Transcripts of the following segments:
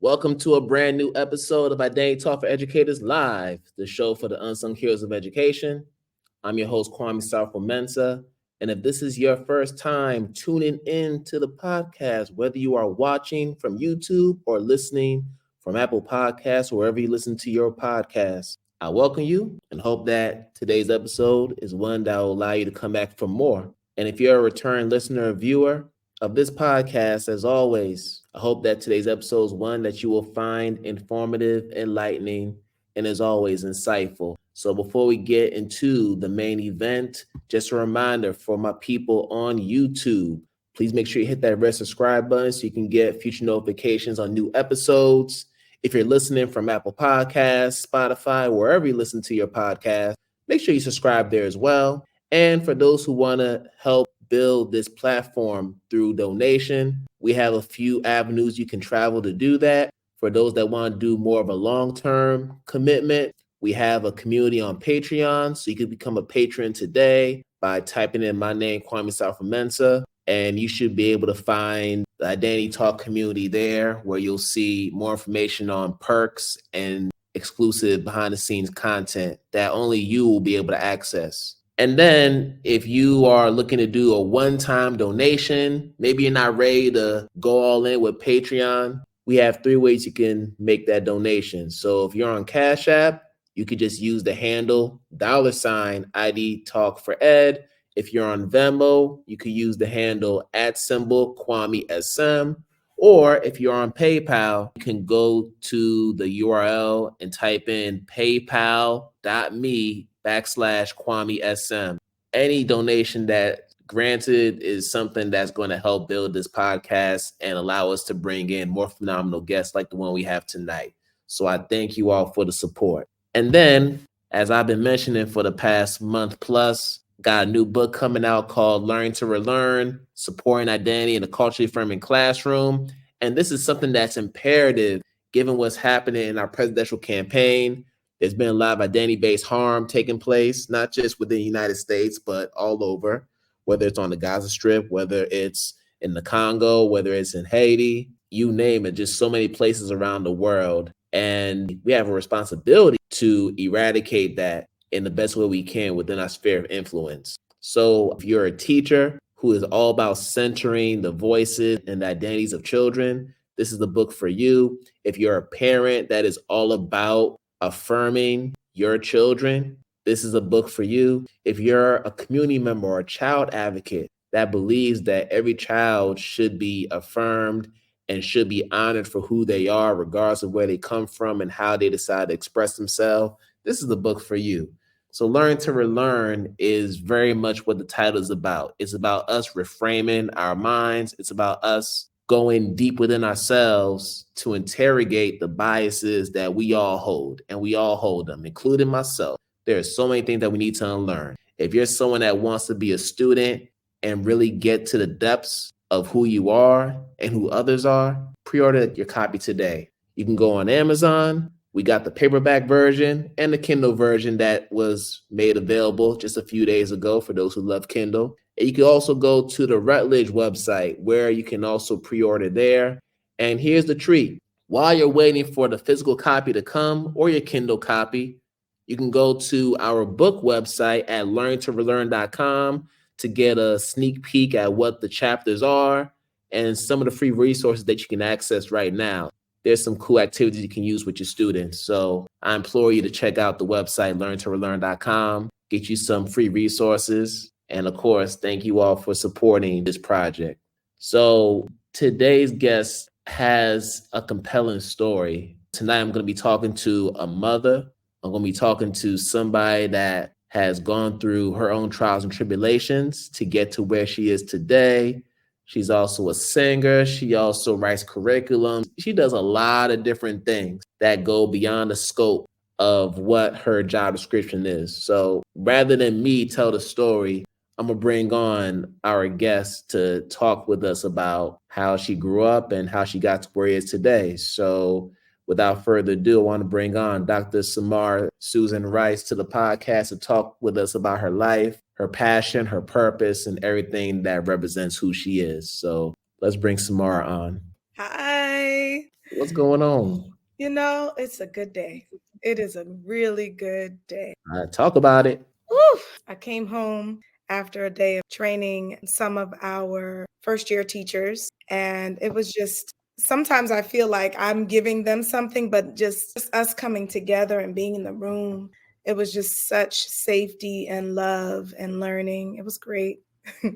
Welcome to a brand new episode of Identity Talk for Educators Live, the show for the unsung heroes of education. I'm your host, Sarfo-Mensah. And if this is your first time tuning in to the podcast, whether you are watching from YouTube or listening from Apple Podcasts, or wherever you listen to your podcast, I welcome you and hope that today's episode is one that will allow you to come back for more. And if you're a return listener or viewer of this podcast, as always, I hope that today's episode is one that you will find informative, enlightening, and as always, insightful. So before we get into the main event, just a reminder for my people on YouTube, please make sure you hit that red subscribe button so you can get future notifications on new episodes. If you're listening from Apple Podcasts, Spotify, wherever you listen to your podcast, make sure you subscribe there as well. And for those who want to help build this platform through donation, we have a few avenues you can travel to do that. For those that want to do more of a long-term commitment, we have a community on Patreon, so you can become a patron today by typing in my name, Sarfo-Mensah, and you should be able to find the Identity Talk community there, where you'll see more information on perks and exclusive behind-the-scenes content that only you will be able to access. And then if you are looking to do a one-time donation, maybe you're not ready to go all in with Patreon, we have 3 ways you can make that donation. So if you're on Cash App, you could just use the handle $IDTALK4ED. If you're on Venmo, you could use the handle @KwameSM. Or if you're on PayPal, you can go to the URL and type in paypal.me/KwameSM. Any donation that granted is something that's going to help build this podcast and allow us to bring in more phenomenal guests like the one we have tonight. So I thank you all for the support. And then, as I've been mentioning for the past month plus, got a new book coming out called Learn to Relearn, Supporting Identity in a Culturally Affirming Classroom. And this is something that's imperative given what's happening in our presidential campaign. There's been a lot of identity-based harm taking place, not just within the United States, but all over, whether it's on the Gaza Strip, whether it's in the Congo, whether it's in Haiti, you name it, just so many places around the world. And we have a responsibility to eradicate that in the best way we can within our sphere of influence. So if you're a teacher who is all about centering the voices and the identities of children, this is the book for you. If you're a parent that is all about affirming your children, this is a book for you. If you're a community member or a child advocate that believes that every child should be affirmed and should be honored for who they are, regardless of where they come from and how they decide to express themselves, this is the book for you. So Learn to Relearn is very much what the title is about. It's about us reframing our minds. It's about us going deep within ourselves to interrogate the biases that we all hold, and we all hold them, including myself. There are so many things that we need to unlearn. If you're someone that wants to be a student and really get to the depths of who you are and who others are, pre-order your copy today. You can go on Amazon. We got the paperback version and the Kindle version that was made available just a few days ago for those who love Kindle. And you can also go to the Routledge website where you can also pre-order there. And here's the treat. While you're waiting for the physical copy to come or your Kindle copy, you can go to our book website at learntorelearn.com to get a sneak peek at what the chapters are and some of the free resources that you can access right now. There's some cool activities you can use with your students. So I implore you to check out the website, learntorelearn.com, get you some free resources. And of course, thank you all for supporting this project. So today's guest has a compelling story. Tonight, I'm going to be talking to a mother. I'm going to be talking to somebody that has gone through her own trials and tribulations to get to where she is today. She's also a singer. She also writes curriculum. She does a lot of different things that go beyond the scope of what her job description is. So rather than me tell the story, I'm going to bring on our guest to talk with us about how she grew up and how she got to where she is today. So without further ado, I want to bring on Dr. Samara Susan Ryce to the podcast to talk with us about her life, her passion, her purpose, and everything that represents who she is. So let's bring Samara on. Hi. What's going on? It's a good day. It is a really good day. Talk about it. Whew. I came home after a day of training some of our first year teachers, and it was just sometimes I feel like I'm giving them something, but just us coming together and being in the room, it was just such safety and love and learning. It was great.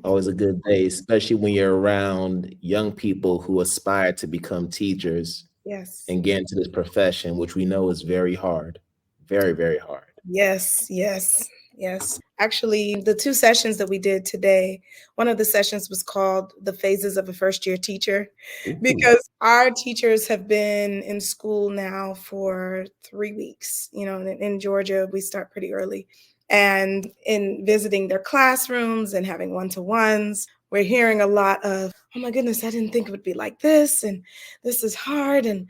Always a good day, especially when you're around young people who aspire to become teachers Yes. and get into this profession, which we know is very hard. Very, very hard. Yes, yes, yes. Actually, the two sessions that we did today, one of the sessions was called The Phases of a First Year Teacher, Ooh. because our teachers have been in school now for 3 weeks. In Georgia, we start pretty early. And in visiting their classrooms and having one-to-ones, we're hearing a lot of, oh my goodness, I didn't think it would be like this. And this is hard. And,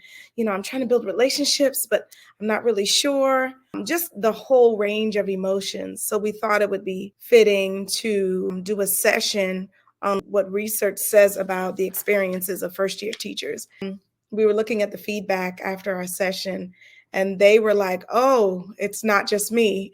I'm trying to build relationships, but I'm not really sure. Just the whole range of emotions. So we thought it would be fitting to do a session on what research says about the experiences of first year teachers. We were looking at the feedback after our session, and they were like, oh, it's not just me.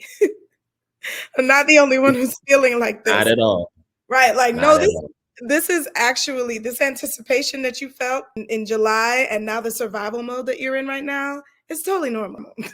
I'm not the only one who's feeling like Not this. at all. Right. Like, Not no, at all. this is actually this anticipation that you felt in July, and now the survival mode that you're in right now, it's totally normal. Yeah.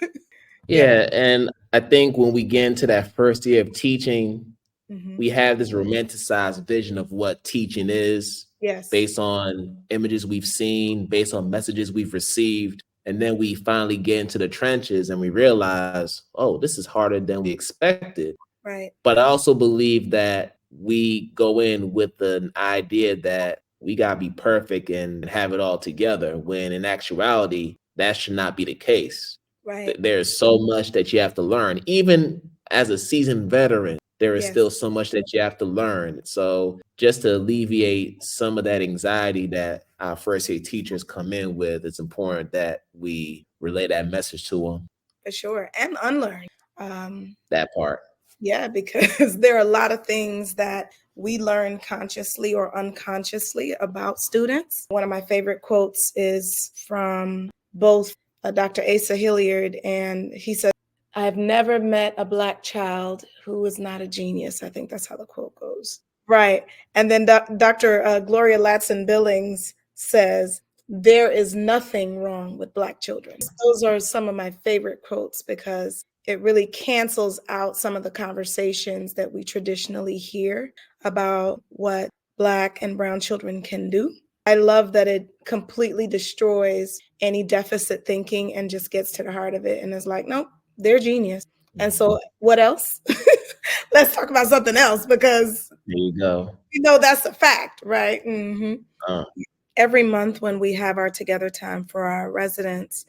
Yeah, and I think when we get into that first year of teaching, Mm-hmm. we have this romanticized vision of what teaching is Yes. based on images we've seen, based on messages we've received. And then we finally get into the trenches and we realize, oh, this is harder than we expected. Right. But I also believe that we go in with an idea that we got to be perfect and have it all together, when in actuality, that should not be the case. Right. There's so much that you have to learn. Even as a seasoned veteran, there is Yes. still so much that you have to learn. So just to alleviate some of that anxiety that our first year teachers come in with, it's important that we relay that message to them. For sure. And unlearn. Um, That part. yeah, because there are a lot of things that we learn consciously or unconsciously about students. One of my favorite quotes is from both Dr. Asa Hilliard, and he said, I have never met a Black child who is not a genius. I think that's how the quote goes. Right. And then Dr. Gloria Latson Billings says, there is nothing wrong with Black children. Those are some of my favorite quotes because it really cancels out some of the conversations that we traditionally hear about what Black and Brown children can do. I love that it completely destroys any deficit thinking and just gets to the heart of it and is like, nope, they're genius. And so what else? Let's talk about something else because There you go. that's a fact, right? Mm-hmm. Every month when we have our together time for our residents,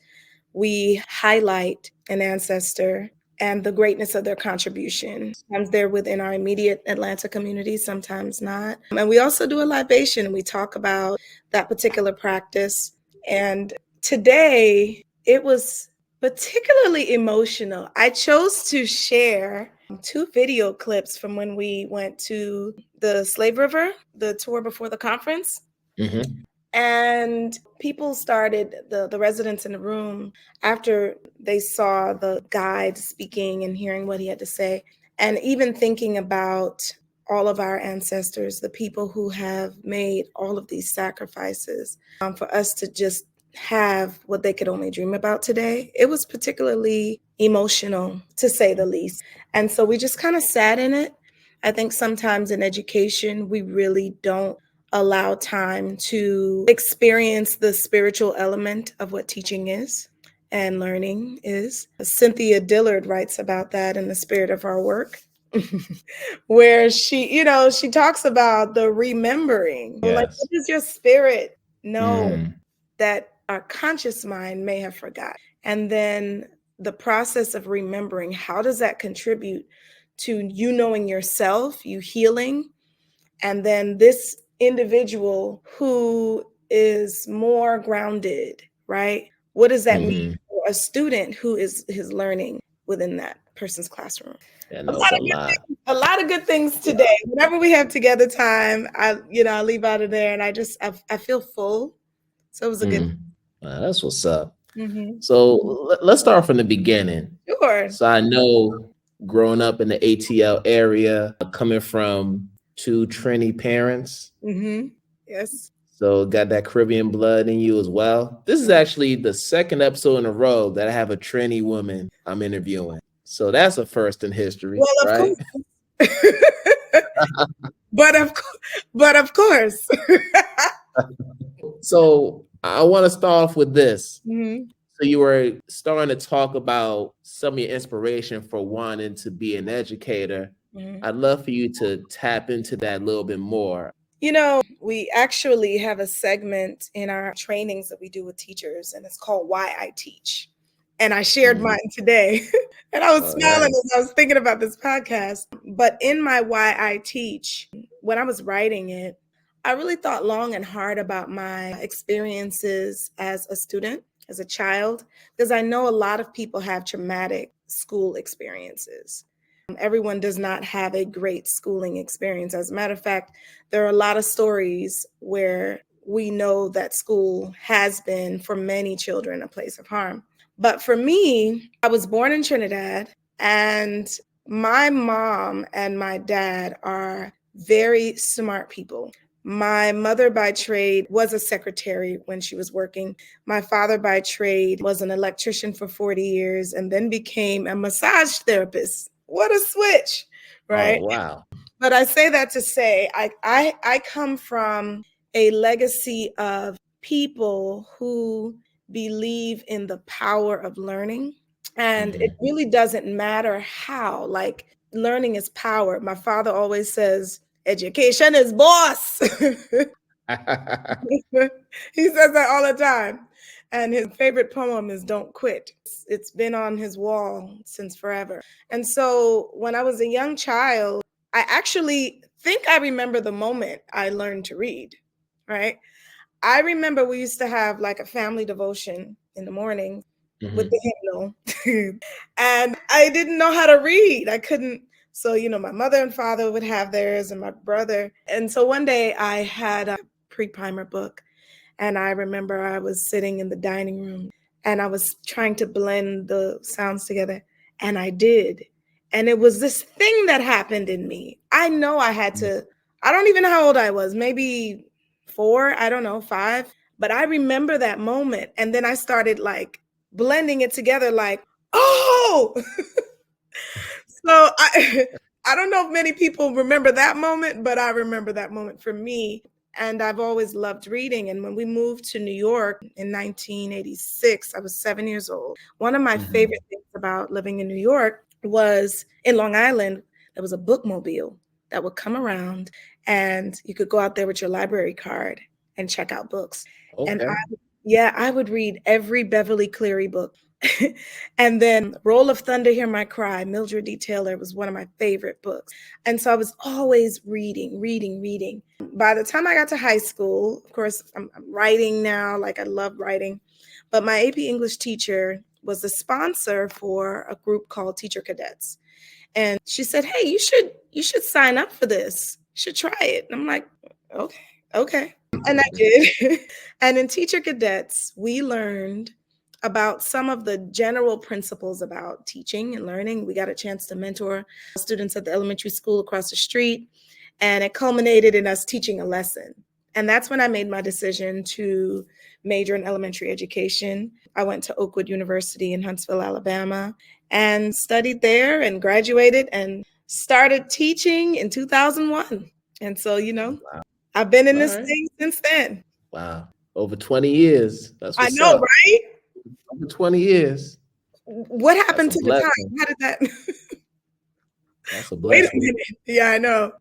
we highlight an ancestor and the greatness of their contribution. Sometimes they're within our immediate Atlanta community, sometimes not. And we also do a libation and we talk about that particular practice. And today it was particularly emotional. I chose to share two video clips from when we went to the Slave River, the tour before the conference. Mm-hmm. And people started, the residents in the room, after they saw the guide speaking and hearing what he had to say, and even thinking about all of our ancestors, the people who have made all of these sacrifices for us to just have what they could only dream about today. It was particularly emotional, to say the least. And so we just kind of sat in it. I think sometimes in education, we really don't allow time to experience the spiritual element of what teaching is and learning is. Cynthia Dillard writes about that in The Spirit of Our Work, where she talks about the remembering. Like, Yes. what does your spirit know that our conscious mind may have forgot? And then the process of remembering, how does that contribute to you knowing yourself, you healing, and then this individual who is more grounded, right? What does that mean for a student who is learning within that person's classroom? Yeah, A no, lot it's a of good lot. things, a lot of good things today. Whenever we have together time, I leave out of there and I feel full. So it was a good. That's what's up. Mm-hmm. So let's start from the beginning. Sure. So I know growing up in the ATL area, coming from two Trini parents, Mm-hmm. Yes. so got that Caribbean blood in you as well. This is actually the second episode in a row that I have a Trini woman I'm interviewing. So that's a first in history, Well, of right? course. but of course. So I want to start off with this. Mm-hmm. So you were starting to talk about some of your inspiration for wanting to be an educator. Mm-hmm. I'd love for you to tap into that a little bit more. We actually have a segment in our trainings that we do with teachers, and it's called Why I Teach. And I shared Mm. mine today. And I was All smiling right. as I was thinking about this podcast. But in my Why I Teach, when I was writing it, I really thought long and hard about my experiences as a student, as a child, because I know a lot of people have traumatic school experiences. Everyone does not have a great schooling experience. As a matter of fact, there are a lot of stories where we know that school has been, for many children, a place of harm. But for me, I was born in Trinidad, and my mom and my dad are very smart people. My mother by trade was a secretary when she was working. My father by trade was an electrician for 40 years and then became a massage therapist. What a switch, Oh, right? wow. But I say that to say I come from a legacy of people who believe in the power of learning. And it Mhm. really doesn't matter how, like, learning is power. My father always says, education is boss. He says that all the time. And his favorite poem is Don't Quit. It's been on his wall since forever. And so when I was a young child, I actually think I remember the moment I learned to read, right? I remember we used to have like a family devotion in the morning with Mhm. the hymnal. And I didn't know how to read. I couldn't. So, my mother and father would have theirs and my brother. And so one day I had a pre-primer book. And I remember I was sitting in the dining room and I was trying to blend the sounds together. And I did. And it was this thing that happened in me. I know I had to, I don't even know how old I was, maybe 4, I don't know, 5. But I remember that moment. And then I started like blending it together, like, oh, so I don't know if many people remember that moment, but I remember that moment for me. And I've always loved reading. And when we moved to New York in 1986, I was 7 years old. One of my Mhm. favorite things about living in New York was in Long Island, there was a bookmobile that would come around and you could go out there with your library card and check out books. And Okay. I would read every Beverly Cleary book. And then Roll of Thunder, Hear My Cry, Mildred D. Taylor was one of my favorite books. And so I was always reading, reading, reading. By the time I got to high school, of course, I'm writing now, like I love writing. But my AP English teacher was the sponsor for a group called Teacher Cadets. And she said, "Hey, you should sign up for this. You should try it." And I'm like, "Okay, okay." And I did. And in Teacher Cadets, we learned about some of the general principles about teaching and learning. We got a chance to mentor students at the elementary school across the street, and it culminated in us teaching a lesson. And that's when I made my decision to major in elementary education. I went to Oakwood University in Huntsville, Alabama, and studied there and graduated and started teaching in 2001. And so, Wow. I've been in All this right. thing since then. Wow. Over 20 years. That's I what's know, up. right? Over 20 years. What That's happened a to the time? blessing. How did that? That's a Wait a blessing. minute. Yeah, I know.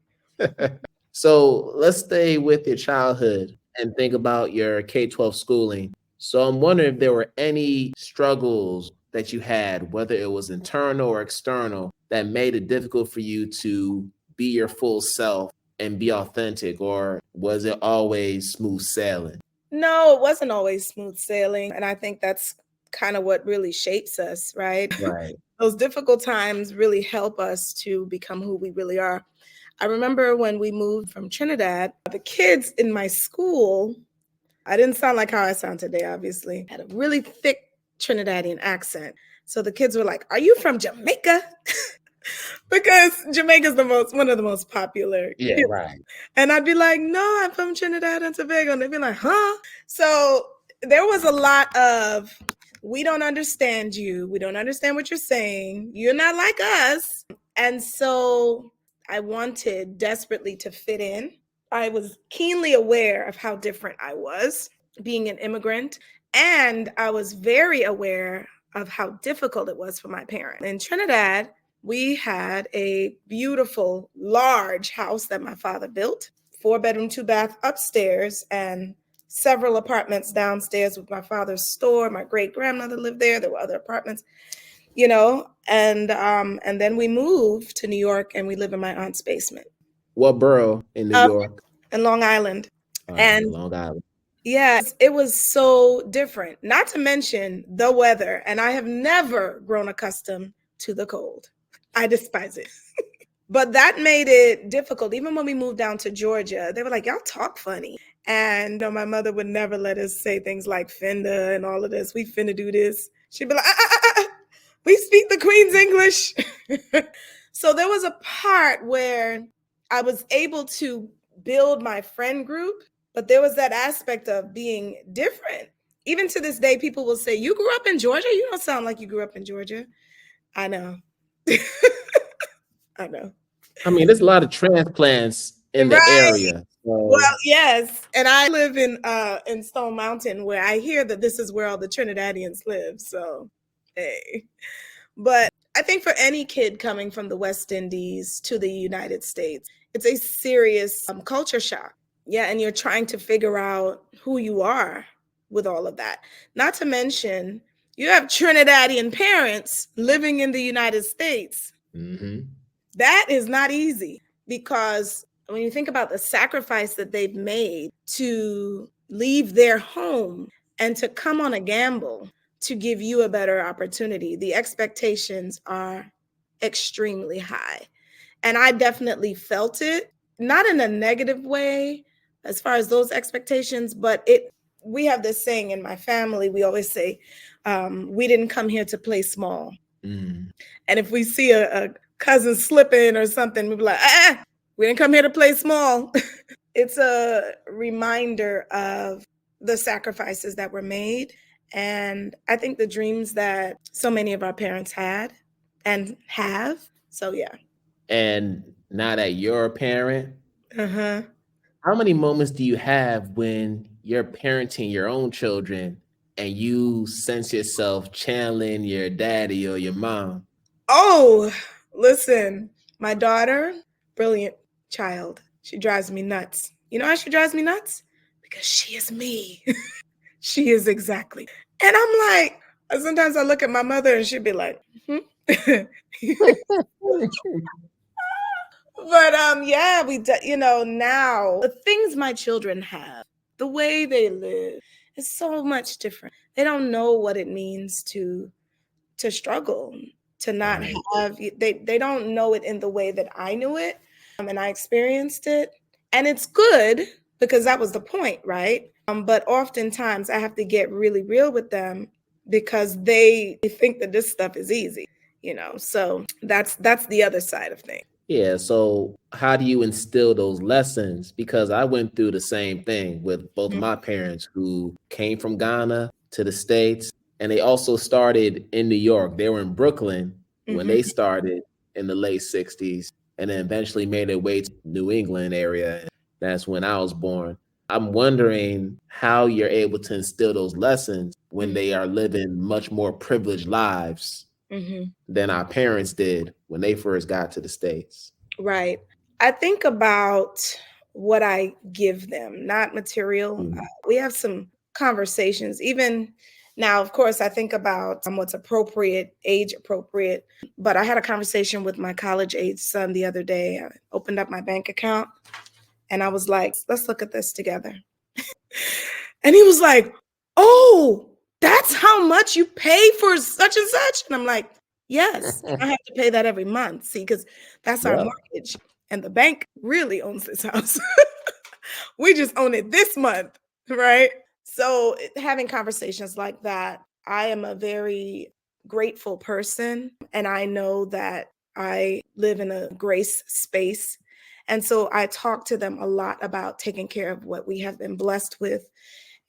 So let's stay with your childhood and think about your K-12 schooling. So I'm wondering if there were any struggles that you had, whether it was internal or external, that made it difficult for you to be your full self and be authentic, or was it always smooth sailing? No, it wasn't always smooth sailing. And I think that's kind of what really shapes us, right? Right. Those difficult times really help us to become who we really are. I remember when we moved from Trinidad, the kids in my school, I didn't sound like how I sound today, obviously. I had a really thick Trinidadian accent. So the kids were like, "Are you from Jamaica?" Because Jamaica's one of the most popular. Yeah, right. And I'd be like, "No, I'm from Trinidad and Tobago." And they'd be like, "Huh?" So there was a lot of, "We don't understand you. We don't understand what you're saying. You're not like us." And so I wanted desperately to fit in. I was keenly aware of how different I was being an immigrant. And I was very aware of how difficult it was for my parents. In Trinidad, we had a beautiful, large house that my father built, 4-bedroom, 2-bath upstairs, and several apartments downstairs with my father's store. My great grandmother lived there. There were other apartments, and then we moved to New York, and we live in my aunt's basement. What borough in New York? In Long Island. And Long Island. Yeah, it was so different. Not to mention the weather, and I have never grown accustomed to the cold. I despise it. But that made it difficult. Even when we moved down to Georgia, they were like, "Y'all talk funny." And my mother would never let us say things like "finna" and all of this. "We finna do this." She'd be like, "We speak the Queen's English." So there was a part where I was able to build my friend group, but there was that aspect of being different. Even to this day, people will say, "You grew up in Georgia? You don't sound like you grew up in Georgia." I know. I know. I mean, there's a lot of transplants in the area. So. Well, yes. And I live in Stone Mountain, where I hear that this is where all the Trinidadians live. So, hey. But I think for any kid coming from the West Indies to the United States, it's a serious culture shock. Yeah, and you're trying to figure out who you are with all of that. Not to mention, you have Trinidadian parents living in the United States. Mm-hmm. That is not easy, because when you think about the sacrifice that they've made to leave their home and to come on a gamble to give you a better opportunity, the expectations are extremely high. And I definitely felt it, not in a negative way as far as those expectations, but we have this saying in my family. We always say, "We didn't come here to play small." Mm. And if we see a cousin slipping or something, we'll be like, "We didn't come here to play small." It's a reminder of the sacrifices that were made. And I think the dreams that so many of our parents had and have. So, yeah. And now that you're a parent, Uh-huh. how many moments do you have when you're parenting your own children and you sense yourself channeling your daddy or your mom? Oh, listen, my daughter, brilliant child. She drives me nuts. You know how she drives me nuts? Because she is me. She is exactly. And I'm like, sometimes I look at my mother and she'd be like, But yeah, now the things my children have, the way they live is so much different. They don't know what it means to struggle, to not Right. have, they don't know it in the way that I knew it. And I experienced it. And it's good, because that was the point, right? But oftentimes I have to get really real with them, because they think that this stuff is easy, so that's the other side of things. Yeah. So, how do you instill those lessons? Because I went through the same thing with both of my parents who came from Ghana to the States, and they also started in New York. They were in Brooklyn when they started in the late 60s, and then eventually made their way to New England area. That's when I was born. I'm wondering how you're able to instill those lessons when they are living much more privileged lives than our parents did when they first got to the States. Right. I think about what I give them, not material. We have some conversations. Even now, of course, I think about what's appropriate, age appropriate. But I had a conversation with my college age son the other day. I opened up my bank account and I was like, "Let's look at this together." And he was like, "Oh, that's how much you pay for such and such?" And I'm like, "Yes, I have to pay that every month." See, because that's our mortgage. And the bank really owns this house. We just own it this month, right? So having conversations like that, I am a very grateful person, and I know that I live in a grace space. And so I talk to them a lot about taking care of what we have been blessed with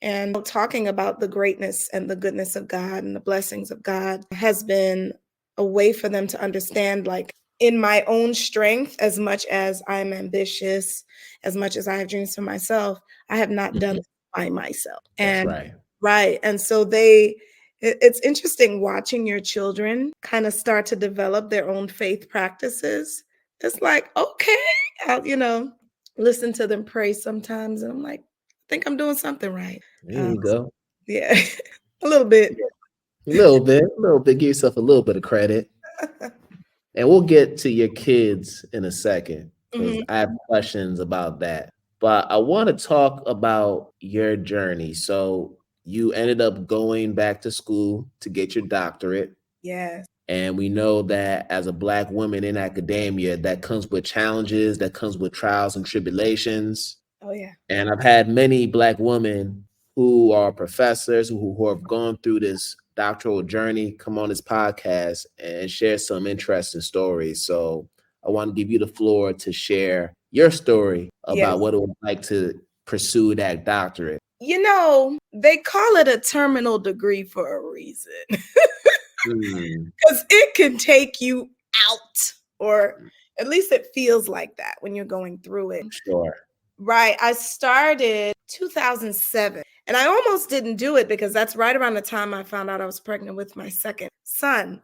and talking about the greatness and the goodness of God and the blessings of God has been a way for them to understand, like, in my own strength, as much as I'm ambitious, as much as I have dreams for myself, I have not done it by myself. That's And right. right. And so it's interesting watching your children kind of start to develop their own faith practices. It's like, okay, I'll listen to them pray sometimes. And I'm like, I think I'm doing something right. There you go. Yeah, a little bit. A little bit, a little bit. Give yourself a little bit of credit. And we'll get to your kids in a second because Mhm. I have questions about that. But I want to talk about your journey. So you ended up going back to school to get your doctorate. Yes. And we know that as a Black woman in academia, that comes with challenges, that comes with trials and tribulations. Oh, yeah. And I've had many Black women who are professors who have gone through this doctoral journey come on this podcast and share some interesting stories. So I want to give you the floor to share your story Yes. about what it was like to pursue that doctorate. They call it a terminal degree for a reason Hmm, because it can take you out, or at least it feels like that when you're going through it. sure. Right. I started 2007 and I almost didn't do it because that's right around the time I found out I was pregnant with my second son.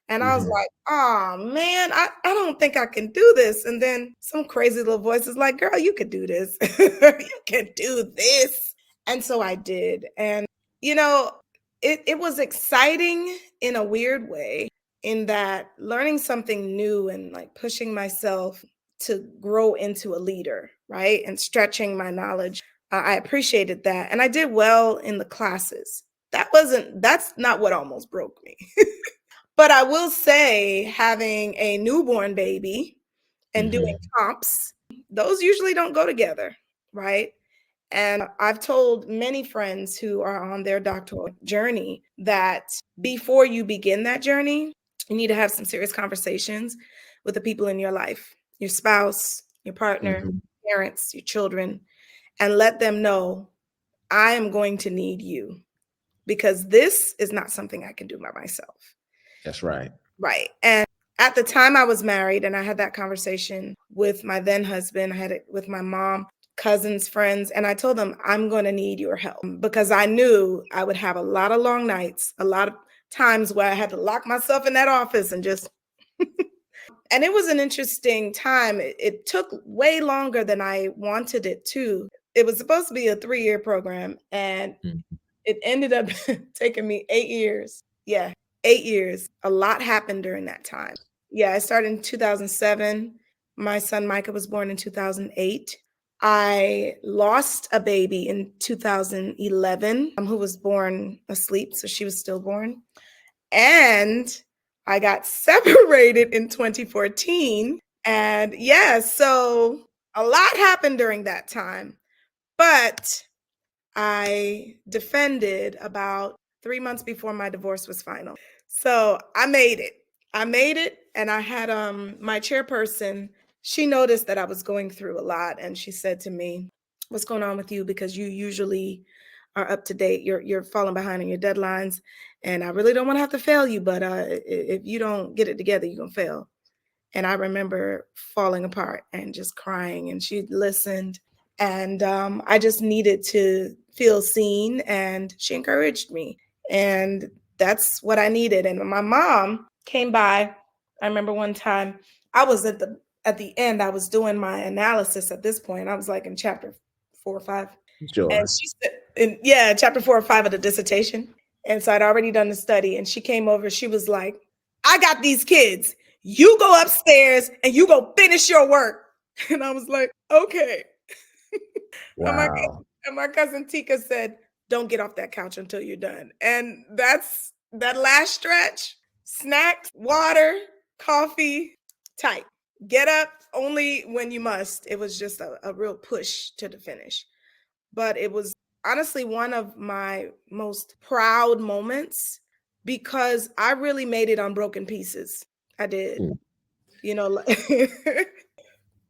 And I was Mhm. like, oh man, I don't think I can do this. And then some crazy little voice is like, girl, you could do this. You can do this. And so I did. And, you know, it was exciting in a weird way, in that learning something new and like pushing myself to grow into a leader, right? And stretching my knowledge. I appreciated that. And I did well in the classes. That's not what almost broke me. But I will say, having a newborn baby and doing Mhm. comps, those usually don't go together, right? And I've told many friends who are on their doctoral journey that before you begin that journey, you need to have some serious conversations with the people in your life, your spouse, your partner, Mhm. parents, your children, and let them know, I am going to need you because this is not something I can do by myself. That's right. Right. And at the time I was married and I had that conversation with my then husband, I had it with my mom, cousins, friends, and I told them, I'm going to need your help because I knew I would have a lot of long nights, a lot of times where I had to lock myself in that office and just, and it was an interesting time. It took way longer than I wanted it to. It was supposed to be a 3-year program and Mhm. it ended up taking me 8 years. Yeah, 8 years. A lot happened during that time. Yeah, I started in 2007. My son Micah was born in 2008. I lost a baby in 2011, who was born asleep, so she was stillborn. And I got separated in 2014. And yeah, so a lot happened during that time. But I defended about 3 months before my divorce was final. So I made it. I made it, and I had my chairperson, she noticed that I was going through a lot, and she said to me, "What's going on with you? Because you usually are up to date. You're falling behind on your deadlines, and I really don't want to have to fail you, but if you don't get it together, you're gonna fail." And I remember falling apart and just crying, and she listened. And I just needed to feel seen, and she encouraged me. And that's what I needed. And my mom came by. I remember one time I was at the end, I was doing my analysis at this point. I was like in chapter 4 or 5. And Sure. she said, yeah, chapter 4 or 5 of the dissertation. And so I'd already done the study. And she came over. She was like, I got these kids. You go upstairs and you go finish your work. And I was like, okay. And Wow. my cousin Tika said, don't get off that couch until you're done. And that's that last stretch. Snacks, water, coffee, tight. Get up only when you must. It was just a real push to the finish. But honestly one of my most proud moments because I really made it on broken pieces. I did, Mm. you know,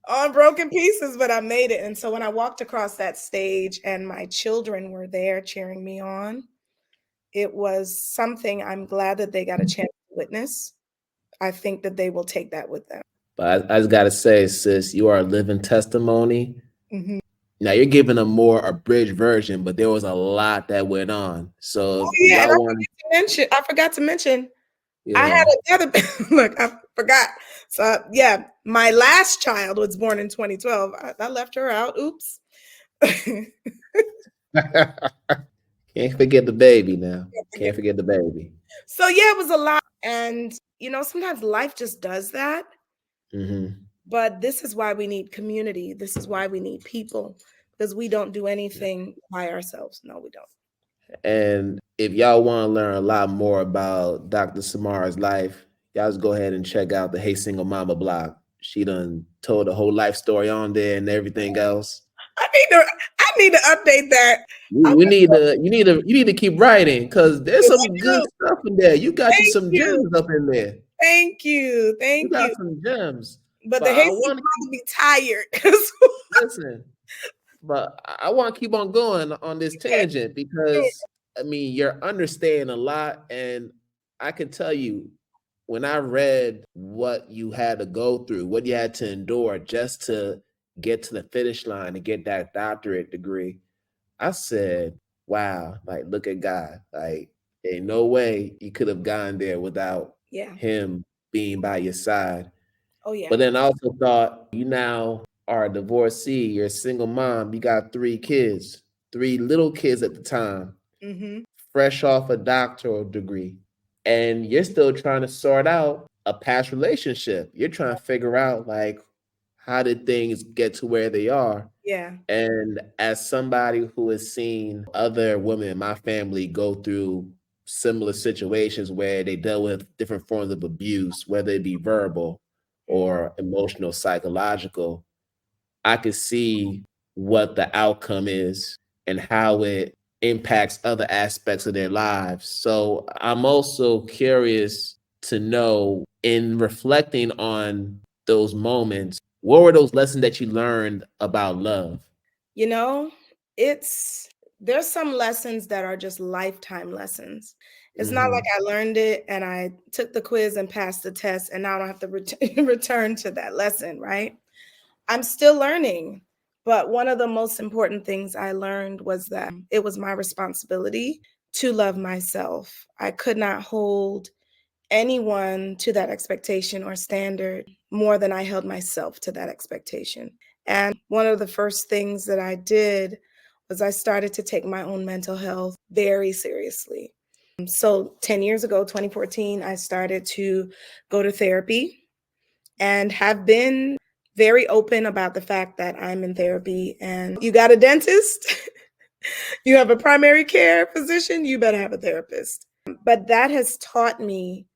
on broken pieces, but I made it. And so when I walked across that stage and my children were there cheering me on, it was something I'm glad that they got a chance to witness. I think that they will take that with them. But I just gotta say, sis, you are a living testimony. Mhm. Now you're giving a more abridged version, but there was a lot that went on. So Oh if yeah, and y'all want, I forgot to mention, I yeah. had another look, I forgot. So yeah, my last child was born in 2012. I left her out. Oops. Can't forget the baby now. Can't forget the baby. So yeah, it was a lot. And sometimes life just does that. Hmm. But this is why we need community. This is why we need people, because we don't do anything by ourselves. No, we don't. And if y'all want to learn a lot more about Dr. Samara's life, y'all just go ahead and check out the Hey Single Mama blog. She done told the whole life story on there and everything else. I need to I need to update that. I You need to keep writing because there's some good do. stuff in there. You got you Thank some you. gems up in there. Thank you. You Thank got you. some gems. But But the I hasty want to mom be tired. 'Cause- listen. But I want to keep on going on this tangent because I mean you're understanding a lot, and I can tell you when I read what you had to go through, what you had to endure just to get to the finish line and get that doctorate degree, I said, "Wow! Like look at God! Like ain't no way you could have gone there without yeah. Him being by your side." Oh yeah. But then I also thought you now are a divorcee, you're a single mom, you got 3 kids, 3 little kids at the time, Hmm. fresh off a doctoral degree. And you're still trying to sort out a past relationship. You're trying to figure out like how did things get to where they are? Yeah. And as somebody who has seen other women in my family go through similar situations where they dealt with different forms of abuse, whether it be verbal Mm. or emotional, psychological, I could see what the outcome is and how it impacts other aspects of their lives. So I'm also curious to know in reflecting on those moments, what were those lessons that you learned about love? You know, it's there's some lessons that are just lifetime lessons. It's not like Hmm. I learned it and I took the quiz and passed the test and now I don't have to return to that lesson, right? I'm still learning. But one of the most important things I learned was that it was my responsibility to love myself. I could not hold anyone to that expectation or standard more than I held myself to that expectation. And one of the first things that I did was I started to take my own mental health very seriously. So 10 years ago, 2014, I started to go to therapy and have been very open about the fact that I'm in therapy. And you got a dentist, you have a primary care physician, you better have a therapist. But that has taught me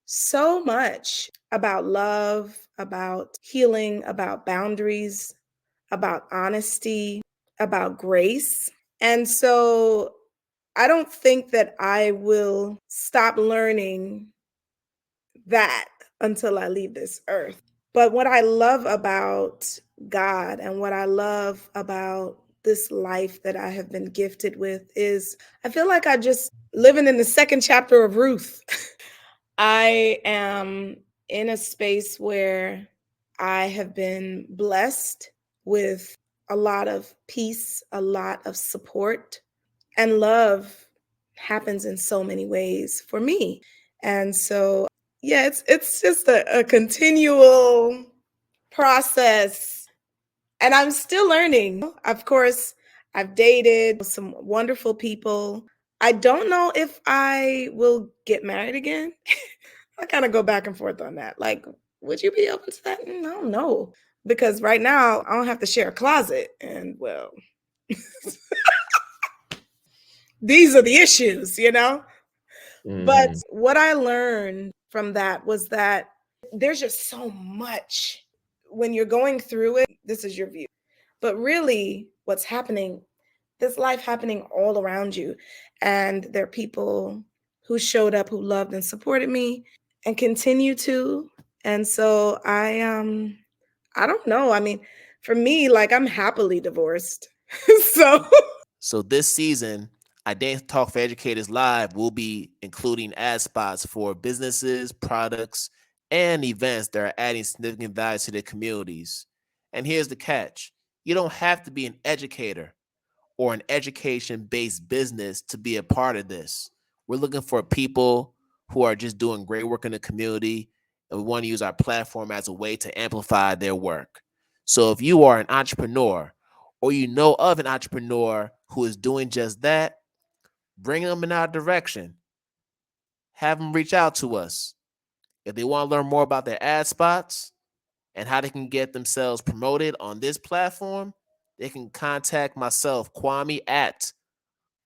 so much about love, about healing, about boundaries, about honesty, about grace. And so I don't think that I will stop learning that until I leave this earth. But what I love about God and what I love about this life that I have been gifted with is I feel like I just living in the second chapter of Ruth. I am in a space where I have been blessed with a lot of peace, a lot of support, and love happens in so many ways for me. And so, yeah, it's just a continual process, and I'm still learning. Of course, I've dated some wonderful people. I don't know if I will get married again. I kind of go back and forth on that. Like, would you be open to that? I don't know. Because right now I don't have to share a closet. And well, these are the issues. But Hmm. what I learned from that was that there's just so much when you're going through it. This is your view. But really, what's happening, this life happening all around you. And there are people who showed up, who loved and supported me and continue to. And so I don't know. I mean, for me, like, I'm happily divorced. So So this season, Identity Talk for Educators Live will be including ad spots for businesses, products, and events that are adding significant value to their communities. And here's the catch. You don't have to be an educator or an education-based business to be a part of this. We're looking for people who are just doing great work in the community, and we want to use our platform as a way to amplify their work. So if you are an entrepreneur or you know of an entrepreneur who is doing just that, bring them in our direction. Have them reach out to us. If they want to learn more about their ad spots and how they can get themselves promoted on this platform, they can contact myself, Kwame at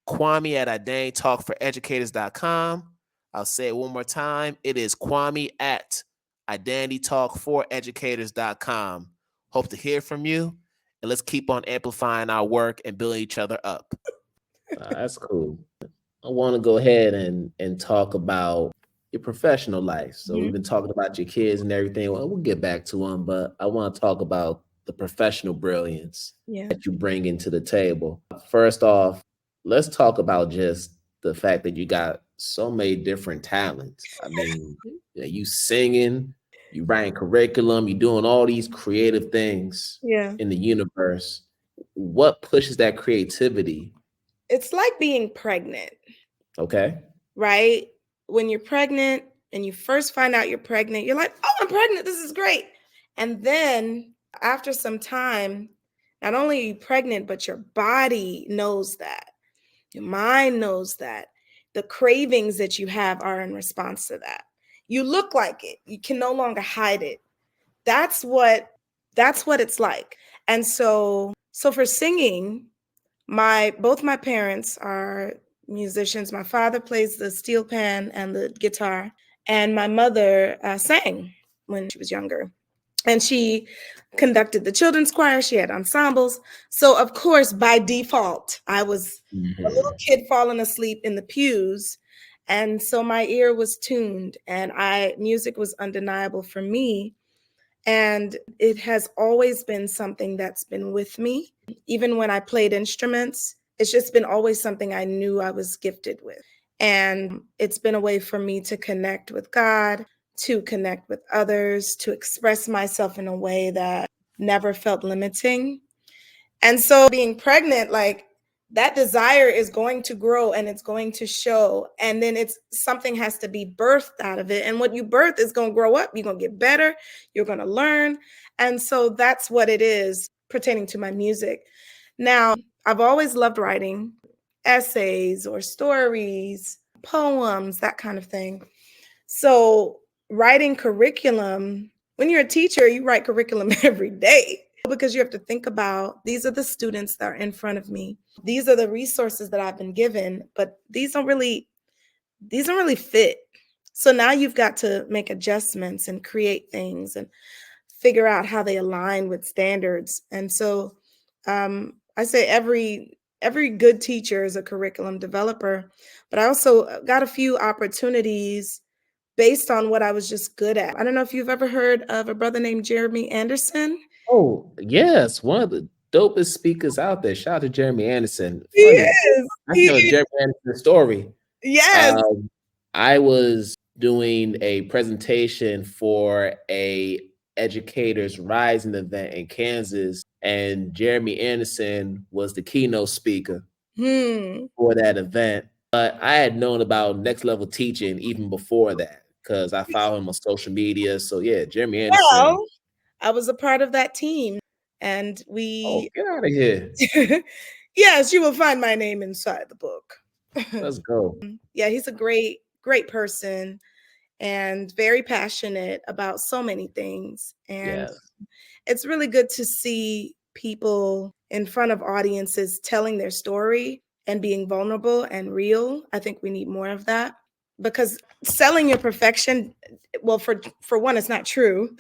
identitytalkforeducators.com. I'll say it one more time. It is Kwame at identitytalkforeducators.com. Hope to hear from you, and let's keep on amplifying our work and building each other up. That's cool. I want to go ahead and talk about your professional life. So we've been talking about your kids and everything. Well, we'll get back to them, but I want to talk about the professional brilliance that you bring into the table. First off, let's talk about just the fact that you got so many different talents. I mean, you singing, you writing curriculum, you doing all these creative things in the universe. What pushes that creativity? It's like being pregnant. Okay. Right? When you're pregnant and you first find out you're pregnant, you're like, oh, I'm pregnant. This is great. And then after some time, not only are you pregnant, but your body knows that. Your mind knows that. The cravings that you have are in response to that. You look like it. You can no longer hide it. That's what it's like. And so for singing, both my parents are musicians. My father plays the steel pan and the guitar, and my mother sang when she was younger. And she conducted the children's choir. She had ensembles. So, of course, by default, I was a little kid falling asleep in the pews. And so my ear was tuned, and music was undeniable for me. And it has always been something that's been with me. Even when I played instruments, it's just been always something I knew I was gifted with. And it's been a way for me to connect with God, to connect with others, to express myself in a way that never felt limiting. And so being pregnant, like, that desire is going to grow and it's going to show. And then something has to be birthed out of it. And what you birth is going to grow up. You're going to get better. You're going to learn. And so that's what it is pertaining to my music. Now, I've always loved writing essays or stories, poems, that kind of thing. So writing curriculum, when you're a teacher, you write curriculum every day, because you have to think about, these are the students that are in front of me. These are the resources that I've been given, but these don't really fit. So now you've got to make adjustments and create things and figure out how they align with standards. And so I say every good teacher is a curriculum developer, but I also got a few opportunities based on what I was just good at. I don't know if you've ever heard of a brother named Jeremy Anderson. Oh, yes. One of the dopest speakers out there. Shout out to Jeremy Anderson. He Funny. is. I know Jeremy Anderson's story. Yes. I was doing a presentation for a educators rising event in Kansas, and Jeremy Anderson was the keynote speaker for that event. But I had known about next level teaching even before that, because I follow him on social media. So yeah, Jeremy Anderson. Well, I was a part of that team, and we. Oh, get out of here! Yes, you will find my name inside the book. Let's go. Yeah, he's a great person and very passionate about so many things. And it's really good to see people in front of audiences telling their story and being vulnerable and real. I think we need more of that, because selling your perfection, well, for one, it's not true.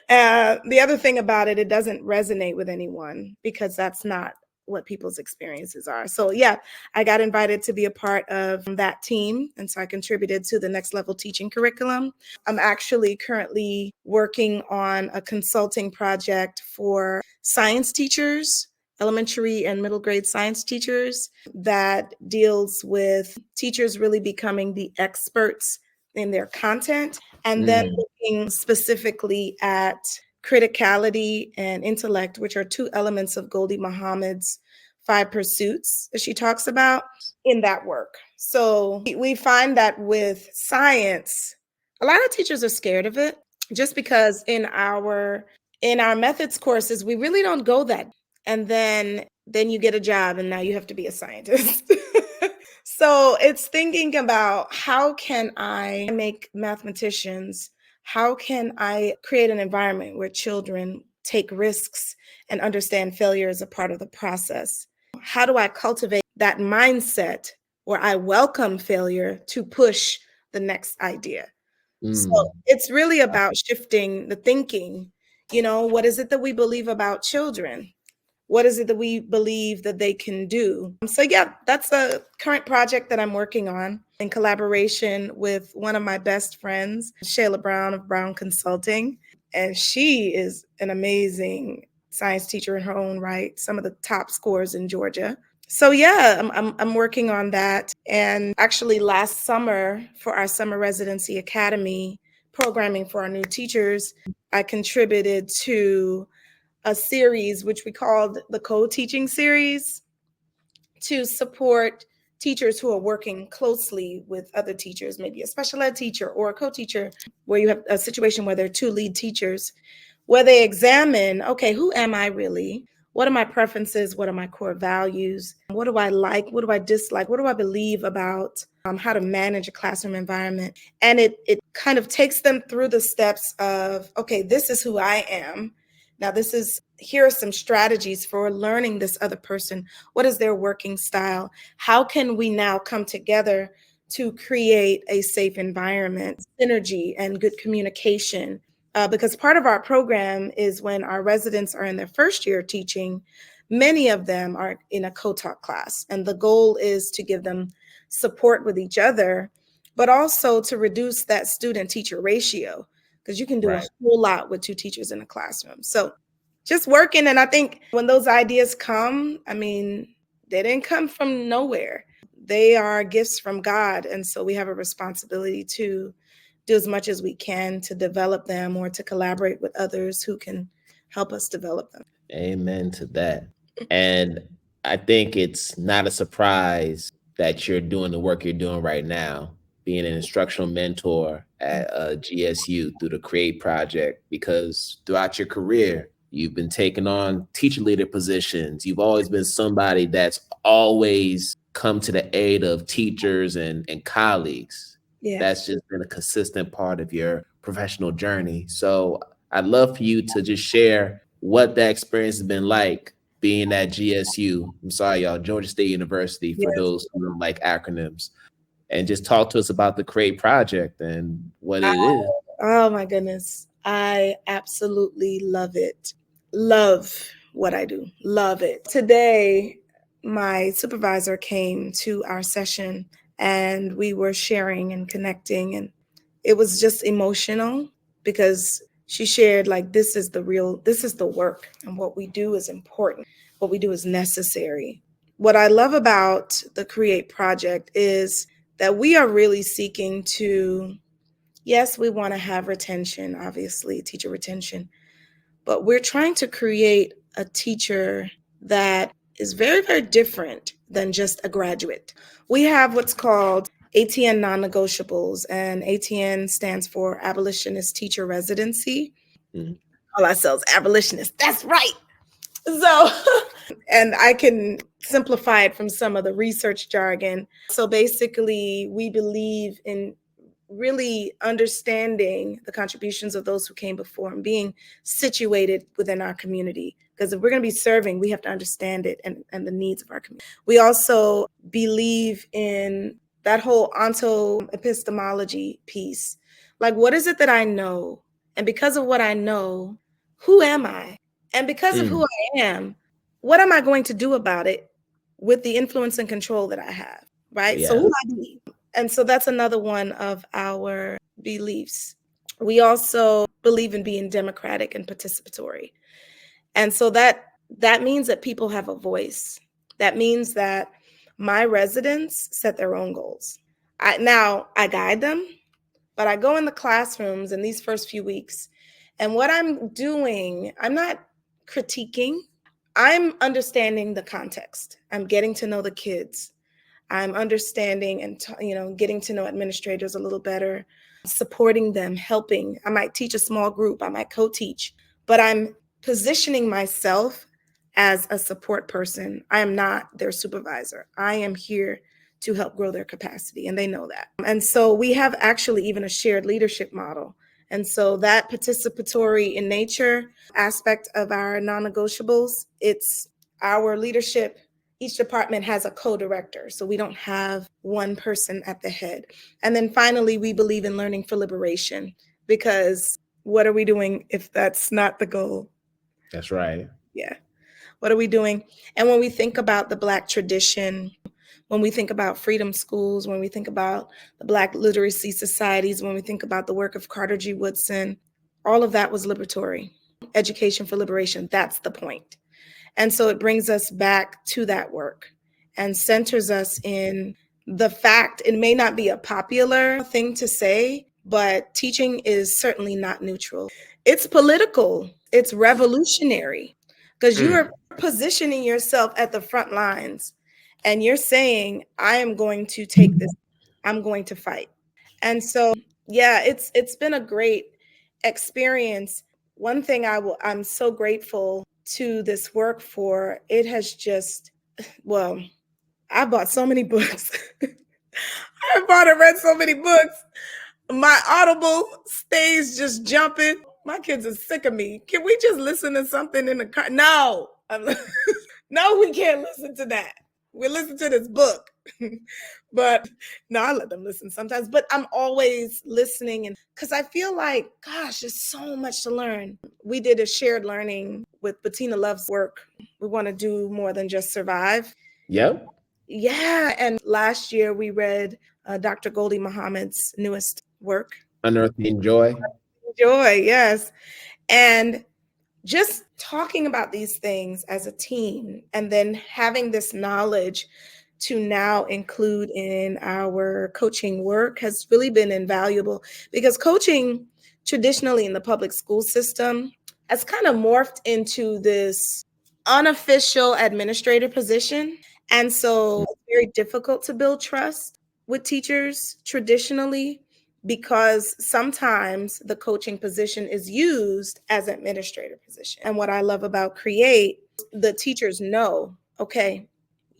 The other thing about it, it doesn't resonate with anyone, because that's not what people's experiences are. So yeah, I got invited to be a part of that team. And so I contributed to the next level teaching curriculum. I'm actually currently working on a consulting project for science teachers, elementary and middle grade science teachers, that deals with teachers really becoming the experts in their content, and then looking specifically at criticality and intellect, which are two elements of Goldie Muhammad's 5 pursuits that she talks about in that work. So we find that with science, a lot of teachers are scared of it, just because in our methods courses, we really don't go that. And then you get a job and now you have to be a scientist. So it's thinking about, how can I make mathematicians, how can I create an environment where children take risks and understand failure as a part of the process? How do I cultivate that mindset where I welcome failure to push the next idea? So it's really about shifting the thinking. What is it that we believe about children? What is it that we believe that they can do? So yeah, that's a current project that I'm working on in collaboration with one of my best friends, Shayla Brown of Brown Consulting. And she is an amazing science teacher in her own right, some of the top scores in Georgia. So yeah, I'm working on that. And actually last summer, for our summer residency academy programming for our new teachers, I contributed to a series which we called the co-teaching series, to support teachers who are working closely with other teachers, maybe a special ed teacher or a co-teacher, where you have a situation where there are 2 lead teachers, where they examine, okay, who am I really? What are my preferences? What are my core values? What do I like? What do I dislike? What do I believe about how to manage a classroom environment? And it kind of takes them through the steps of, okay, this is who I am. Now, here are some strategies for learning this other person. What is their working style? How can we now come together to create a safe environment, synergy, and good communication? Because part of our program is when our residents are in their first year teaching, many of them are in a co-taught class. And the goal is to give them support with each other, but also to reduce that student-teacher ratio, because you can do a whole lot with 2 teachers in a classroom. So just working. And I think when those ideas come, they didn't come from nowhere. They are gifts from God. And so we have a responsibility to do as much as we can to develop them, or to collaborate with others who can help us develop them. Amen to that. And I think it's not a surprise that you're doing the work you're doing right now, being an instructional mentor at GSU through the Create Project, because throughout your career, you've been taking on teacher leader positions. You've always been somebody that's always come to the aid of teachers and colleagues. Yeah. That's just been a consistent part of your professional journey. So I'd love for you to just share what that experience has been like being at GSU. I'm sorry, y'all, Georgia State University, for those who don't like acronyms, and just talk to us about the Create Project and what it is. Oh my goodness. I absolutely love it. Love what I do. Love it. Today, my supervisor came to our session and we were sharing and connecting, and it was just emotional, because she shared, like, this is the work, and what we do is important. What we do is necessary. What I love about the Create Project is that we are really seeking to, yes, we want to have retention, obviously, teacher retention, but we're trying to create a teacher that is very, very different than just a graduate. We have what's called ATN non-negotiables, and ATN stands for Abolitionist Teacher Residency. Call ourselves abolitionists. That's right. So, and I can simplify it from some of the research jargon. So basically, we believe in really understanding the contributions of those who came before and being situated within our community. Because if we're going to be serving, we have to understand it and the needs of our community. We also believe in that whole onto epistemology piece. Like, what is it that I know? And because of what I know, who am I? And because of who I am, what am I going to do about it with the influence and control that I have? Right. So Yeah. who do I believe? And so that's another one of our beliefs. We also believe in being democratic and participatory. And so that means that people have a voice. That means that my residents set their own goals. I guide them, but I go in the classrooms in these first few weeks, and what I'm doing, I'm not critiquing. I'm understanding the context. I'm getting to know the kids. I'm understanding and getting to know administrators a little better, supporting them, helping. I might teach a small group, I might co-teach, but I'm positioning myself as a support person. I am not their supervisor. I am here to help grow their capacity, and they know that. And so we have actually even a shared leadership model. And so that participatory in nature aspect of our non-negotiables, it's our leadership. Each department has a co-director, so we don't have one person at the head. And then finally, we believe in learning for liberation, because what are we doing if that's not the goal? That's right. Yeah. What are we doing? And when we think about the Black tradition, when we think about freedom schools, when we think about the Black literacy societies, when we think about the work of Carter G. Woodson, all of that was liberatory. Education for liberation, that's the point. And so it brings us back to that work and centers us in the fact it may not be a popular thing to say, but teaching is certainly not neutral. It's political, it's revolutionary, because you are positioning yourself at the front lines and you're saying, I am going to take this, I'm going to fight. And so, yeah, it's been a great experience. One thing I'm so grateful to this work for, it has just, well, I bought so many books. I bought and read so many books. My Audible stays just jumping. My kids are sick of me. Can we just listen to something in the car? No. No, we can't listen to that. We listen to this book. But no, I let them listen sometimes. But I'm always listening, and because I feel like, gosh, there's so much to learn. We did a shared learning with Bettina Love's work. We want to do more than just survive. Yep. Yeah. And last year we read Dr. Goldie Muhammad's newest work, Unearthing joy. Joy. Yes. And just talking about these things as a team, and then having this knowledge to now include in our coaching work has really been invaluable, because coaching traditionally in the public school system has kind of morphed into this unofficial administrator position. And so it's very difficult to build trust with teachers traditionally, because sometimes the coaching position is used as an administrator position. And what I love about Create, the teachers know, okay,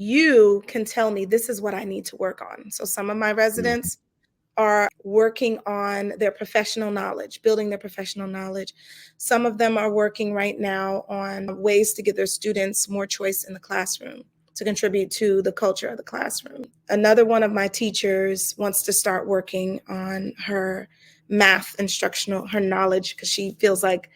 you can tell me this is what I need to work on. So some of my residents are working on their professional knowledge, building their professional knowledge. Some of them are working right now on ways to give their students more choice in the classroom, to contribute to the culture of the classroom. Another one of my teachers wants to start working on her math instructional, her knowledge, because she feels like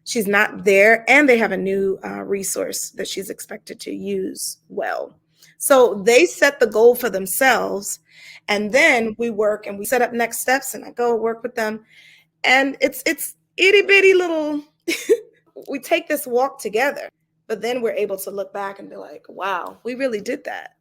she's not there, and they have a new resource that she's expected to use well. So they set the goal for themselves, and then we work and we set up next steps, and I go work with them, and it's itty bitty little. We take this walk together, but then we're able to look back and be like, wow, we really did that.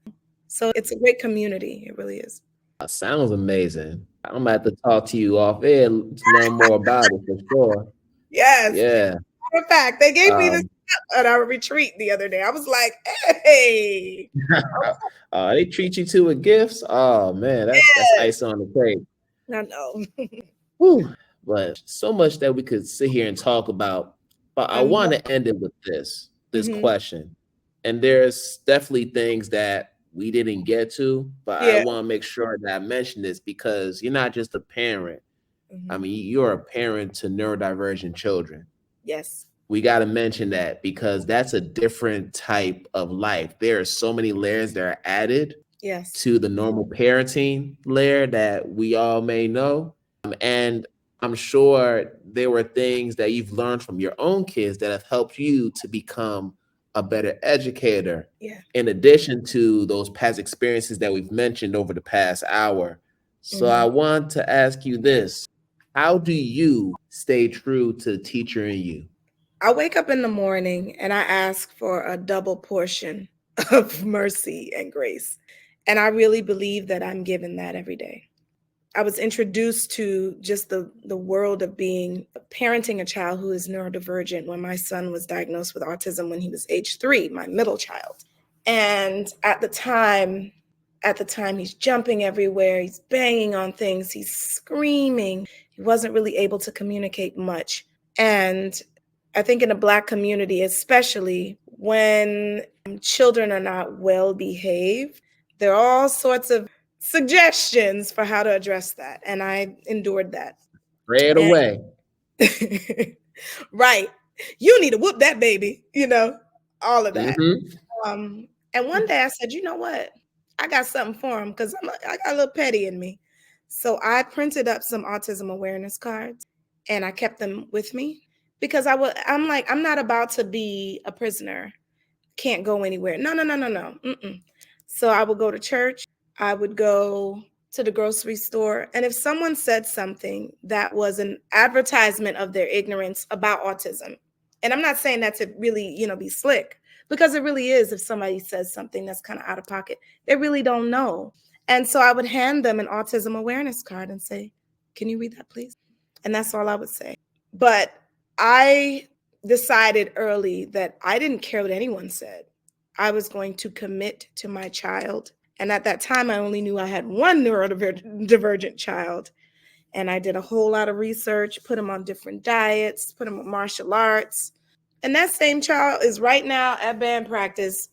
So it's a great community. It really is. Sounds amazing. I'm gonna have to talk to you off air to learn more about it for sure. Yes. Yeah. Matter of fact, they gave me this Um, at our retreat the other day. I was like, hey. they treat you to with gifts. Oh man, that's Yes. ice on the cake. I know. Whew. But so much that we could sit here and talk about. But I I know. want to end it with this Mhm. question. And there's definitely things that we didn't get to, but I Yeah. want to make sure that I mention this, because you're not just a parent. I Mhm. mean, you're a parent to neurodivergent children. Yes. We got to mention that, because that's a different type of life. There are so many layers that are added Yes. to the normal parenting layer that we all may know. And I'm sure there were things that you've learned from your own kids that have helped you to become a better educator. Yeah. In addition to those past experiences that we've mentioned over the past hour. So I want to ask you this. How do you stay true to the teacher in you? I wake up in the morning and I ask for a double portion of mercy and grace. And I really believe that I'm given that every day. I was introduced to just the world of parenting a child who is neurodivergent when my son was diagnosed with autism when he was age 3, my middle child. And at the time, he's jumping everywhere, he's banging on things, he's screaming. He wasn't really able to communicate much. And I think in the Black community, especially when children are not well behaved, there are all sorts of suggestions for how to address that. And I endured that. Pray it away. Right. You need to whoop that baby, all of that. And one day I said, you know what? I got something for him because I got a little petty in me. So I printed up some autism awareness cards and I kept them with me because I'm like, I'm not about to be a prisoner. Can't go anywhere. No. Mm-mm. So I would go to church. I would go to the grocery store. And if someone said something that was an advertisement of their ignorance about autism, and I'm not saying that to really, be slick, because it really is. If somebody says something that's kind of out of pocket, they really don't know. And so I would hand them an autism awareness card and say, can you read that, please? And that's all I would say. But I decided early that I didn't care what anyone said. I was going to commit to my child. And at that time, I only knew I had one neurodivergent child. And I did a whole lot of research, put him on different diets, put him on martial arts. And that same child is right now at band practice,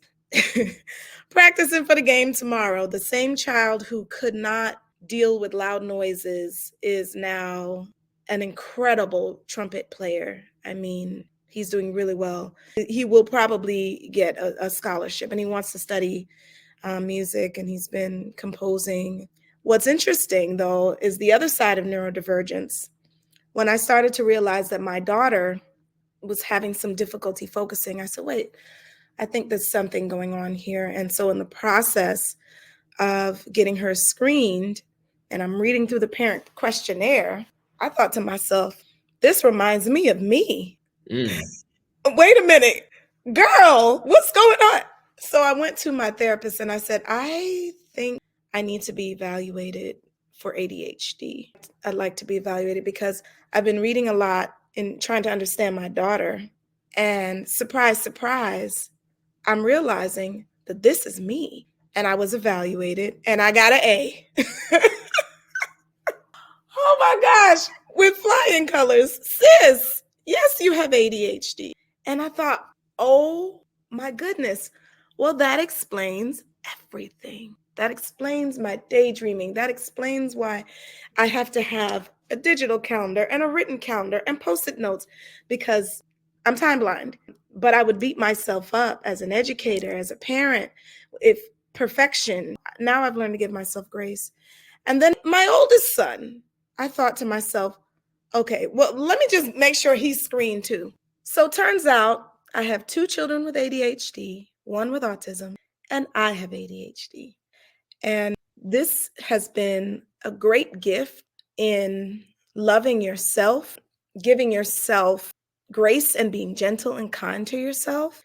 practicing for the game tomorrow. The same child who could not deal with loud noises is now an incredible trumpet player. I mean, he's doing really well. He will probably get a scholarship, and he wants to study music, and he's been composing. What's interesting, though, is the other side of neurodivergence. When I started to realize that my daughter was having some difficulty focusing, I said, wait, I think there's something going on here. And so in the process of getting her screened, and I'm reading through the parent questionnaire, I thought to myself, this reminds me of me. Wait a minute, girl, what's going on? So I went to my therapist and I said, I think I need to be evaluated for ADHD. I'd like to be evaluated because I've been reading a lot in trying to understand my daughter. And surprise, surprise, I'm realizing that this is me. And I was evaluated and I got an A. Oh my gosh, with flying colors. Sis, yes, you have ADHD. And I thought, oh my goodness. Well, that explains everything. That explains my daydreaming. That explains why I have to have a digital calendar and a written calendar and Post-it notes, because I'm time blind. But I would beat myself up as an educator, as a parent, if perfection. Now I've learned to give myself grace. And then my oldest son, I thought to myself, okay, well, let me just make sure he's screened too. So turns out I have 2 children with ADHD, 1 with autism, and I have ADHD. And this has been a great gift in loving yourself, giving yourself grace and being gentle and kind to yourself.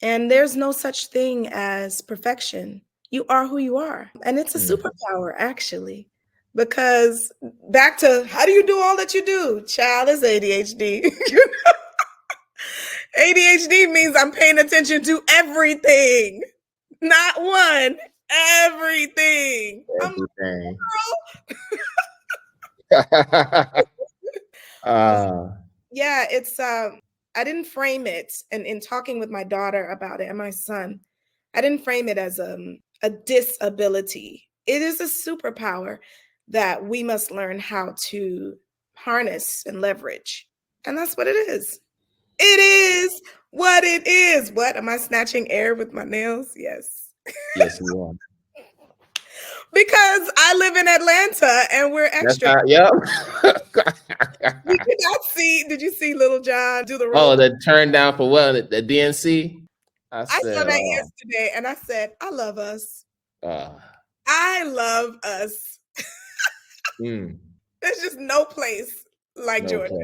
And there's no such thing as perfection. You are who you are. And it's a superpower, actually, because back to how do you do all that you do? Child, is ADHD. ADHD means I'm paying attention to everything, not one, everything. Everything. Yeah, it's I didn't frame it, and in talking with my daughter about it and my son, I didn't frame it as a disability. It is a superpower that we must learn how to harness and leverage. And that's what it is. It is what it is. What, am I snatching air with my nails? Yes. Yes, you are. Because I live in Atlanta and we're extra. Yep. You did not see, did you see Little John do the roll? Oh, the turn down for what? The DNC? I I saw said, that yesterday and I said, I love us. uh, I love us. mm, There's just no place like no Georgia.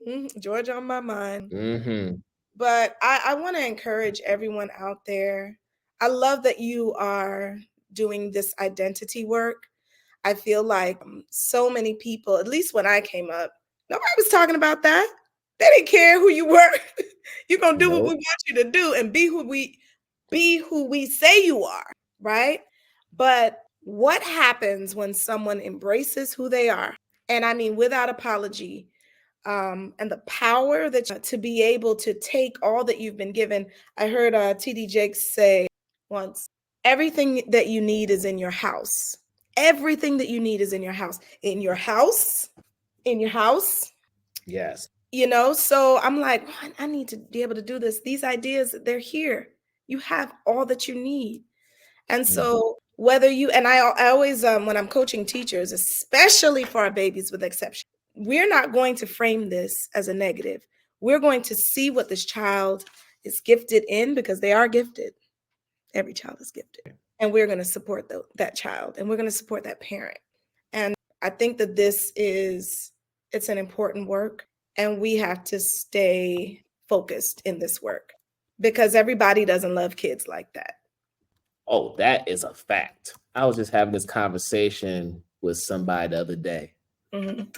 play. Georgia on my mind. Mm-hmm. But I want to encourage everyone out there. I love that you are doing this identity work. I feel like so many people, at least when I came up, nobody was talking about that. They didn't care who you were. You're gonna do what we Nope. want you to do and be who we say you are, right? But what happens when someone embraces who they are? And I mean without apology, and the power that to be able to take all that you've been given. I heard TD Jakes say once, everything that you need is in your house. Everything that you need is in your house. In your house. In your house. Yes. You know, so I'm like, oh, I need to be able to do this. These ideas, they're here. You have all that you need. And so whether you, and I always, when I'm coaching teachers, especially for our babies with exception, we're not going to frame this as a negative. We're going to see what this child is gifted in, because they are gifted. Every child is gifted. And we're going to support that child, and we're going to support that parent. And I think that it's an important work, and we have to stay focused in this work, because everybody doesn't love kids like that. Oh, that is a fact. I was just having this conversation with somebody the other day, Mhm.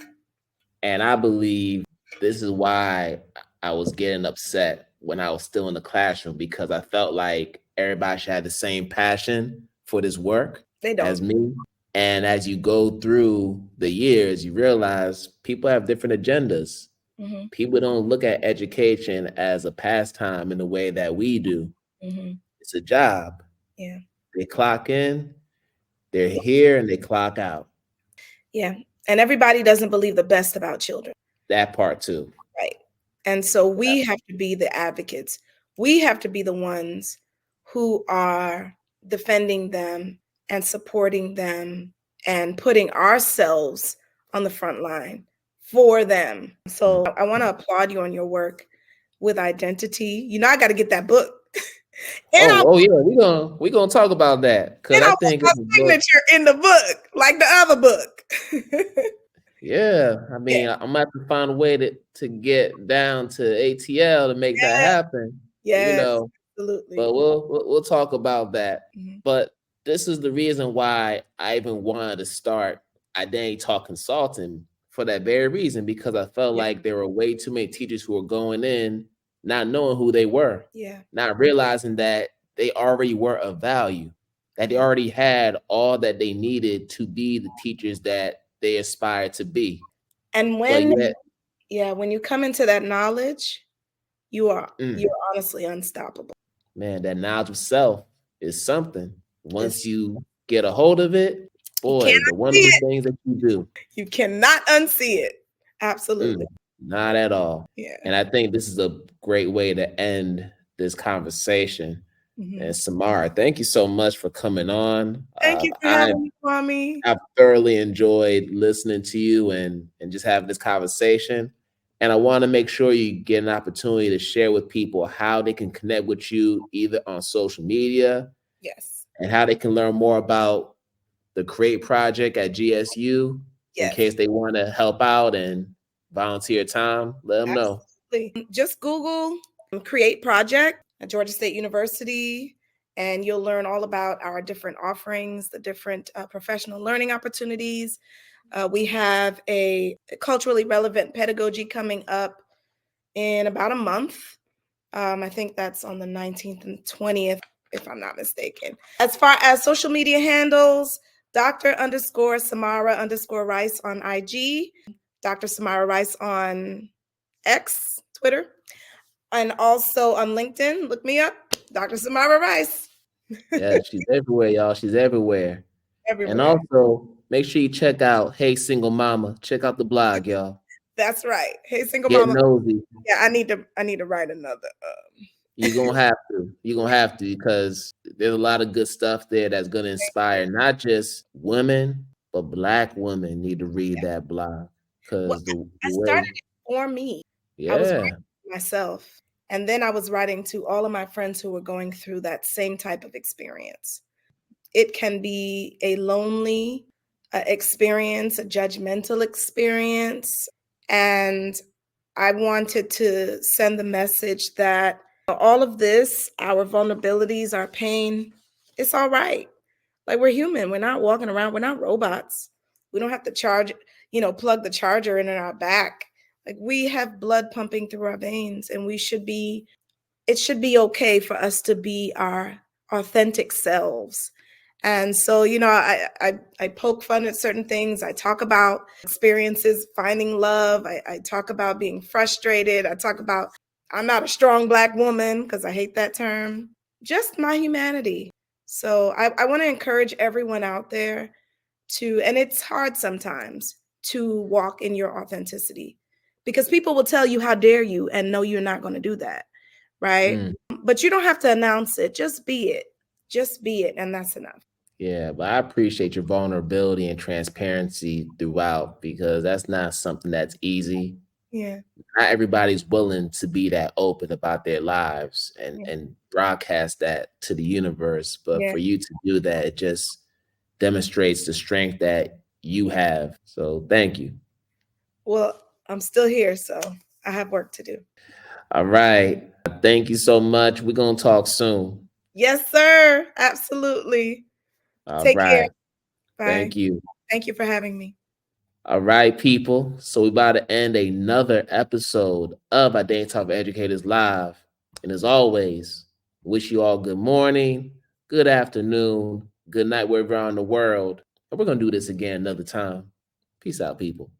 and I believe this is why I was getting upset when I was still in the classroom, because I felt like everybody should have the same passion for this work They as don't. me. And as you go through the years, you realize people have different agendas. Mhm. People don't look at education as a pastime in the way that we do. Mhm. It's a job. Yeah. They clock in, they're here, and they clock out. Yeah. And everybody doesn't believe the best about children. That part too. Right. And so we have to be the advocates. We have to be the ones who are defending them and supporting them and putting ourselves on the front line for them. So I want to applaud you on your work with identity. You know, I got to get that book. and I Oh yeah, we gonna talk about that, because and I I want think my it's a book. signature in the book, like the other book. Yeah, I Yeah. mean, I'm gonna have to find a way to get down to ATL to make that Yes. happen. You Yes. know, Absolutely. but we'll talk about that. Mhm. But this is the reason why I even wanted to start Identity Talk Consulting, for that very reason, because I felt Yeah. like there were way too many teachers who were going in not knowing who they were, Yeah. not realizing that they already were of value, that they already had all that they needed to be the teachers that they aspired to be. And But when yet, when you come into that knowledge, you're mm, honestly unstoppable. man, that knowledge of self is something. Once It's you get a hold of it, you boy, cannot the see wonderful it. things that you do, You cannot unsee it. mm, Absolutely. not at all. Yeah. And I think this is a great way to end this conversation. Mhm. And Samara, thank you so much for coming on. Thank you for having me, Kwame. I've thoroughly enjoyed listening to you and just having this conversation. And I want to make sure you get an opportunity to share with people how they can connect with you either on social media, Yes. and how they can learn more about the Create Project at GSU in Yes. case they want to help out and volunteer time. Let them know. Absolutely. Just Google Create Project at Georgia State University, and you'll learn all about our different offerings, the different professional learning opportunities. We have a culturally relevant pedagogy coming up in about a month. I think that's on the 19th and 20th, if I'm not mistaken. As far as social media handles, Dr._Samara_Ryce on IG, Dr. Samara Ryce on X, Twitter, and also on LinkedIn. Look me up, Dr. Samara Ryce. Yeah, she's everywhere, y'all. She's everywhere. And Everywhere. also, make sure you check out Hey Single Mama. Check out the blog, y'all. That's right. Hey, single Get mama. nosy. Yeah, I need to write another. You're gonna have to. You're gonna have to, because there's a lot of good stuff there that's gonna inspire not just women, but Black women need to read that blog. Well, Because the I way, started it for me. I was yeah, writing it myself. And then I was writing to all of my friends who were going through that same type of experience. It can be a lonely experience, a judgmental experience. And I wanted to send the message that all of this, our vulnerabilities, our pain, it's all right. Like, we're human. We're not walking around. We're not robots. We don't have to plug the charger in our back. Like, we have blood pumping through our veins, and it should be okay for us to be our authentic selves. And so, I poke fun at certain things. I talk about experiences, finding love. I talk about being frustrated. I talk about I'm not a strong Black woman, because I hate that term. Just my humanity. So I want to encourage everyone out there and it's hard sometimes, to walk in your authenticity, because people will tell you, how dare you, and no, you're not going to do that. Right. But you don't have to announce it. Just be it. Just be it. And that's enough. Yeah, but I appreciate your vulnerability and transparency throughout, because that's not something that's easy. Yeah. Not everybody's willing to be that open about their lives Yeah. and broadcast that to the universe. But Yeah. for you to do that, it just demonstrates the strength that you have. So thank you. Well, I'm still here, so I have work to do. All right. Thank you so much. We're going to talk soon. Yes, sir. Absolutely. All Take care. right. Bye. Thank you. Thank you for having me. All right, people. So we're about to end another episode of IDTALK4ED Educators Live. And as always, wish you all good morning, good afternoon, good night, wherever you're in the world. And we're going to do this again another time. Peace out, people.